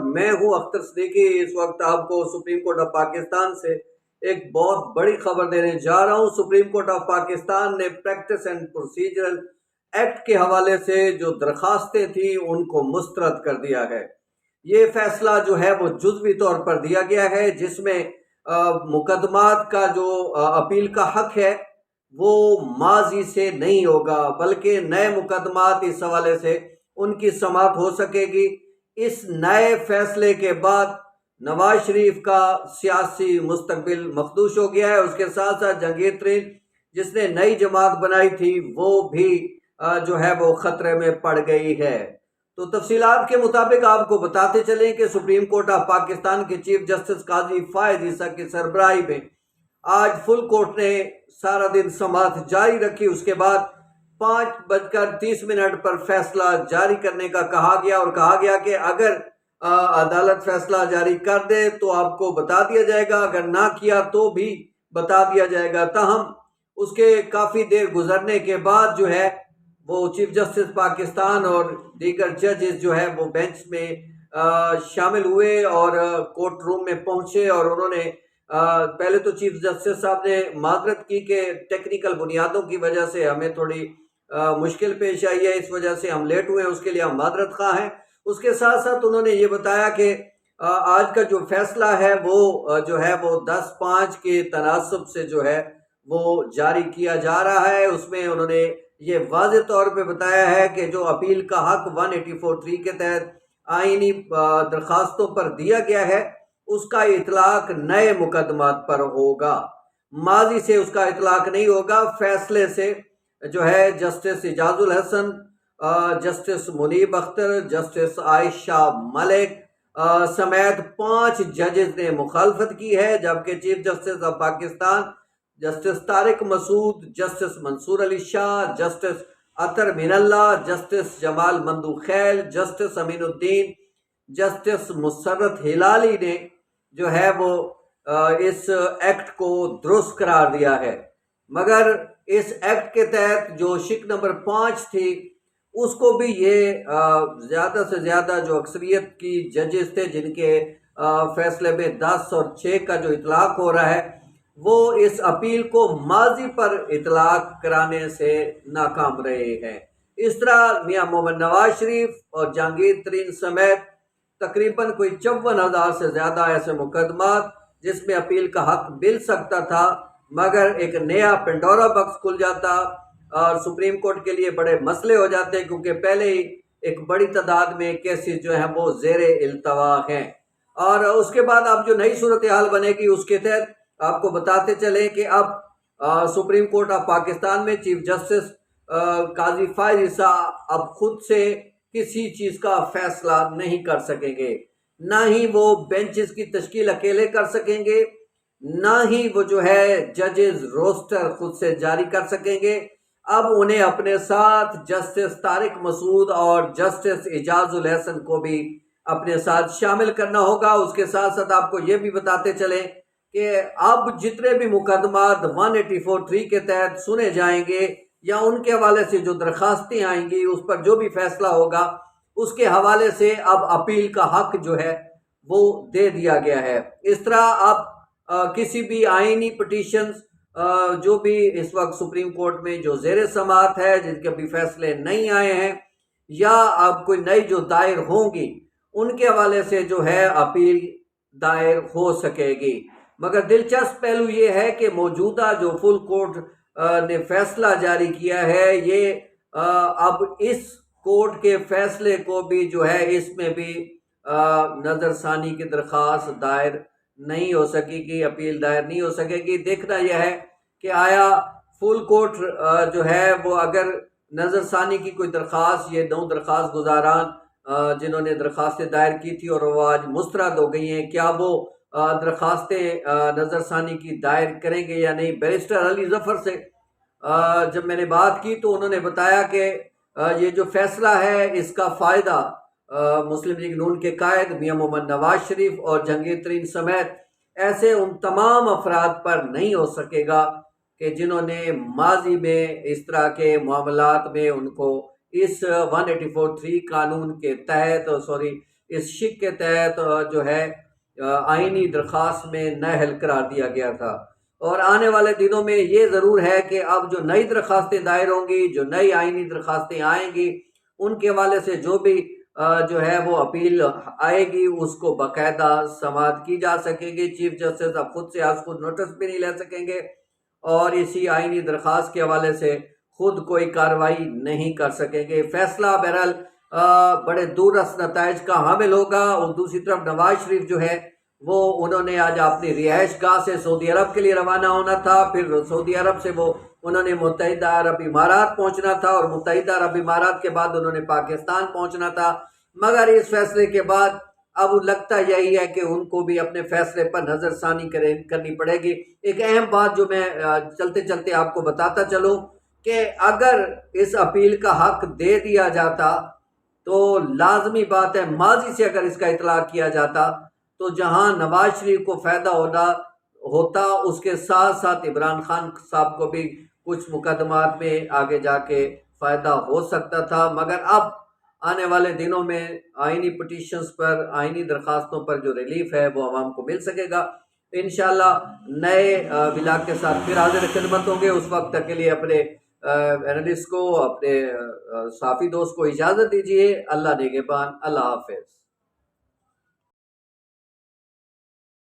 میں ہوں اختر صدیقی۔ اس وقت آپ کو سپریم کورٹ آف پاکستان سے ایک بہت بڑی خبر دینے جا رہا ہوں۔ سپریم کورٹ آف پاکستان نے پریکٹس اینڈ پروسیجرل ایکٹ کے حوالے سے جو درخواستیں تھیں ان کو مسترد کر دیا ہے۔ یہ فیصلہ جو ہے وہ جزوی طور پر دیا گیا ہے، جس میں مقدمات کا جو اپیل کا حق ہے وہ ماضی سے نہیں ہوگا، بلکہ نئے مقدمات اس حوالے سے ان کی سماعت ہو سکے گی۔ اس نئے فیصلے کے بعد نواز شریف کا سیاسی مستقبل مخدوش ہو گیا ہے۔ اس کے ساتھ ساتھ جہانگیر ترین جس نے نئی جماعت بنائی تھی وہ بھی جو ہے وہ خطرے میں پڑ گئی ہے۔ تو تفصیلات کے مطابق آپ کو بتاتے چلیں کہ سپریم کورٹ آف پاکستان کے چیف جسٹس قاضی فائز عیسیٰ کی سربراہی میں آج فل کورٹ نے سارا دن سماعت جاری رکھی۔ اس کے بعد 5:30 پر فیصلہ جاری کرنے کا کہا گیا، اور کہا گیا کہ اگر عدالت فیصلہ جاری کر دے تو آپ کو بتا دیا جائے گا، اگر نہ کیا تو بھی بتا دیا جائے گا۔ تاہم اس کے کافی دیر گزرنے کے بعد جو ہے وہ چیف جسٹس پاکستان اور دیگر ججز جو ہے وہ بینچ میں شامل ہوئے اور کورٹ روم میں پہنچے، اور انہوں نے پہلے تو چیف جسٹس صاحب نے معذرت کی کہ ٹیکنیکل بنیادوں کی وجہ سے ہمیں تھوڑی مشکل پیش آئی ہے، اس وجہ سے ہم لیٹ ہوئے ہیں، اس کے لیے ہم معذرت خواہ ہیں۔ اس کے ساتھ ساتھ انہوں نے یہ بتایا کہ آج کا جو فیصلہ ہے وہ جو ہے وہ 10-5 کے تناسب سے جو ہے وہ جاری کیا جا رہا ہے۔ اس میں انہوں نے یہ واضح طور پہ بتایا ہے کہ جو اپیل کا حق 184(3) کے تحت آئینی درخواستوں پر دیا گیا ہے اس کا اطلاق نئے مقدمات پر ہوگا، ماضی سے اس کا اطلاق نہیں ہوگا۔ فیصلے سے جو ہے justice Ijaz ul Ahsan, justice Munib Akhtar, justice Ayesha Malik سمیت 5 ججز نے مخالفت کی ہے، جبکہ chief justice of Pakistan justice Tariq Masood, justice Mansoor Ali Shah, justice Athar Minallah, justice Jamal Mandokhail, justice Aminuddin, justice مسرت ہلالی نے جو ہے وہ اس ایکٹ کو درست قرار دیا ہے، مگر اس ایکٹ کے تحت جو شق نمبر 5 تھی اس کو بھی یہ زیادہ سے زیادہ جو اکثریت کی ججز تھے جن کے فیصلے میں 10 اور 6 کا جو اطلاق ہو رہا ہے وہ اس اپیل کو ماضی پر اطلاق کرانے سے ناکام رہے ہیں۔ اس طرح میاں محمد نواز شریف اور جہانگیر ترین سمیت تقریباً کوئی 54,000 سے زیادہ ایسے مقدمات جس میں اپیل کا حق مل سکتا تھا، مگر ایک نیا پنڈورا باکس کھل جاتا اور سپریم کورٹ کے لیے بڑے مسئلے ہو جاتے، کیونکہ پہلے ہی ایک بڑی تعداد میں کیسز جو ہیں وہ زیر التوا ہیں۔ اور اس کے بعد اب جو نئی صورتحال بنے گی اس کے تحت آپ کو بتاتے چلیں کہ اب سپریم کورٹ آف پاکستان میں چیف جسٹس قاضی فائز عیسیٰ اب خود سے کسی چیز کا فیصلہ نہیں کر سکیں گے، نہ ہی وہ بینچز کی تشکیل اکیلے کر سکیں گے، نہ ہی وہ جو ہے ججز روسٹر خود سے جاری کر سکیں گے۔ اب انہیں اپنے ساتھ جسٹس طارق مسعود اور جسٹس اعجاز الحسن کو بھی اپنے ساتھ شامل کرنا ہوگا۔ اس کے ساتھ ساتھ آپ کو یہ بھی بتاتے چلیں کہ اب جتنے بھی مقدمات 184(3) کے تحت سنے جائیں گے یا ان کے حوالے سے جو درخواستیں آئیں گی اس پر جو بھی فیصلہ ہوگا اس کے حوالے سے اب اپیل کا حق جو ہے وہ دے دیا گیا ہے۔ اس طرح اب کسی بھی آئینی پٹیشنز جو بھی اس وقت سپریم کورٹ میں جو زیر سماعت ہے جن کے بھی فیصلے نہیں آئے ہیں یا اب کوئی نئی جو دائر ہوں گی ان کے حوالے سے جو ہے اپیل دائر ہو سکے گی۔ مگر دلچسپ پہلو یہ ہے کہ موجودہ جو فل کورٹ نے فیصلہ جاری کیا ہے یہ اب اس کورٹ کے فیصلے کو بھی جو ہے اس میں بھی نظر ثانی کی درخواست دائر نہیں ہو سکے گی، اپیل دائر نہیں ہو سکے گی۔ دیکھنا یہ ہے کہ آیا فل کورٹ جو ہے وہ اگر نظر ثانی کی کوئی درخواست، یہ 9 درخواست گزاران جنہوں نے درخواستیں دائر کی تھی اور وہ آج مسترد ہو گئی ہیں، کیا وہ درخواستیں نظر ثانی کی دائر کریں گے یا نہیں۔ بیرسٹر علی ظفر سے جب میں نے بات کی تو انہوں نے بتایا کہ یہ جو فیصلہ ہے اس کا فائدہ مسلم لیگ نون کے قائد میاں محمد نواز شریف اور جہانگیر ترین سمیت ایسے ان تمام افراد پر نہیں ہو سکے گا کہ جنہوں نے ماضی میں اس طرح کے معاملات میں ان کو اس 184(3) قانون کے تحت اس شک کے تحت جو ہے آئینی درخواست میں نااہل قرار دیا گیا تھا۔ اور آنے والے دنوں میں یہ ضرور ہے کہ اب جو نئی درخواستیں دائر ہوں گی، جو نئی آئینی درخواستیں آئیں گی، ان کے حوالے سے جو بھی جو ہے وہ اپیل آئے گی اس کو باقاعدہ سماعت کی جا سکے گی۔ چیف جسٹس اب خود سے آج خود نوٹس بھی نہیں لے سکیں گے اور اسی آئینی درخواست کے حوالے سے خود کوئی کارروائی نہیں کر سکیں گے۔ فیصلہ بہرحال بڑے دور رس نتائج کا حامل ہوگا۔ اور دوسری طرف نواز شریف جو ہے وہ انہوں نے آج اپنی رہائش گاہ سے سعودی عرب کے لیے روانہ ہونا تھا، پھر سعودی عرب سے وہ انہوں نے متحدہ عرب امارات پہنچنا تھا اور متحدہ عرب امارات کے بعد انہوں نے پاکستان پہنچنا تھا۔ مگر اس فیصلے کے بعد اب لگتا یہی ہے کہ ان کو بھی اپنے فیصلے پر نظر ثانی کرنی پڑے گی۔ ایک اہم بات جو میں چلتے چلتے آپ کو بتاتا چلوں کہ اگر اس اپیل کا حق دے دیا جاتا تو لازمی بات ہے، ماضی سے اگر اس کا اطلاق کیا جاتا تو جہاں نواز شریف کو فائدہ ہوتا اس کے ساتھ ساتھ عمران خان صاحب کو بھی کچھ مقدمات میں آگے جا کے فائدہ ہو سکتا تھا۔ مگر اب آنے والے دنوں میں آئینی پٹیشنز پر، آئینی درخواستوں پر جو ریلیف ہے وہ عوام کو مل سکے گا۔ انشاءاللہ نئے ولاگ کے ساتھ پھر حاضر خدمت ہوں گے۔ اس وقت تک کے لیے اپنے اینالسٹ کو، اپنے صحافی دوست کو اجازت دیجیے۔ اللہ نگہبان، اللہ حافظ۔